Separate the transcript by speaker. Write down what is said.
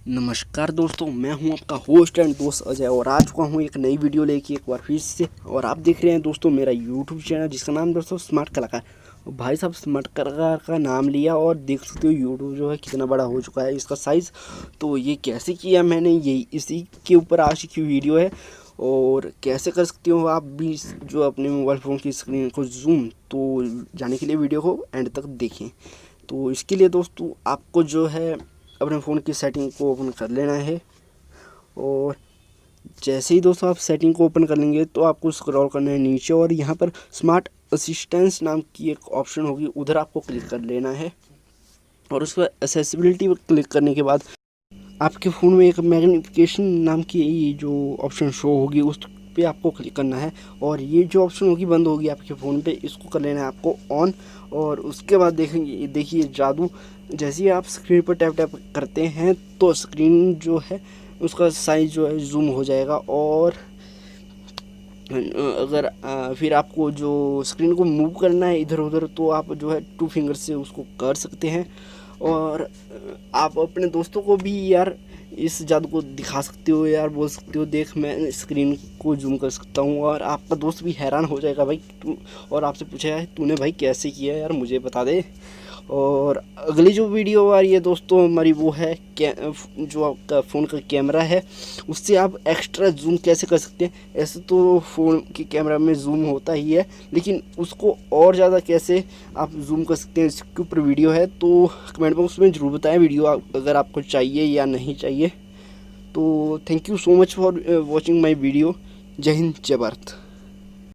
Speaker 1: नमस्कार दोस्तों, मैं हूं आपका होस्ट एंड दोस्त अजय और आ चुका हूं एक नई वीडियो लेके एक बार फिर से। और आप देख रहे हैं दोस्तों मेरा यूट्यूब चैनल जिसका नाम दोस्तों स्मार्ट कलाकार। और भाई साहब स्मार्ट कलाकार का नाम लिया और देख सकते हो यूट्यूब जो है कितना बड़ा हो चुका है इसका साइज़। तो ये कैसे किया मैंने, यही इसी के ऊपर आज की वीडियो है। और कैसे कर सकते हो आप भी जो अपने मोबाइल फ़ोन की स्क्रीन को जूम, तो जाने के लिए वीडियो को एंड तक देखें। तो इसके लिए दोस्तों आपको जो है अपने फ़ोन की सेटिंग को ओपन कर लेना है। और जैसे ही दोस्तों आप सेटिंग को ओपन कर लेंगे तो आपको स्क्रॉल करना है नीचे और यहाँ पर स्मार्ट असिस्टेंस नाम की एक ऑप्शन होगी, उधर आपको क्लिक कर लेना है। और उस पर एक्सेसिबिलिटी पर क्लिक करने के बाद आपके फ़ोन में एक मैग्निफिकेशन नाम की जो ऑप्शन शो होगी उस पे आपको क्लिक करना है। और ये जो ऑप्शन होगी बंद होगी आपके फ़ोन पे, इसको कर लेना है आपको ऑन। और उसके बाद देखिए जादू, जैसे ही आप स्क्रीन पर टैप टैप करते हैं तो स्क्रीन जो है उसका साइज़ जो है जूम हो जाएगा। और अगर फिर आपको जो स्क्रीन को मूव करना है इधर उधर तो आप जो है 2 फिंगर से उसको कर सकते हैं। और आप अपने दोस्तों को भी यार इस जादू को दिखा सकते हो, यार बोल सकते हो देख मैं स्क्रीन को जूम कर सकता हूँ। और आपका दोस्त भी हैरान हो जाएगा भाई तू, और आपसे पूछेगा तूने भाई कैसे किया यार मुझे बता दे। और अगली जो वीडियो आ रही है दोस्तों हमारी वो है जो आपका फ़ोन का कैमरा है उससे आप एक्स्ट्रा जूम कैसे कर सकते हैं। ऐसे तो फ़ोन के कैमरा में जूम होता ही है, लेकिन उसको और ज़्यादा कैसे आप जूम कर सकते हैं इसके ऊपर वीडियो है। तो कमेंट बॉक्स में ज़रूर बताएं वीडियो अगर आपको चाहिए या नहीं चाहिए। तो thank you so much for watching my video. जय हिंद, जय भारत।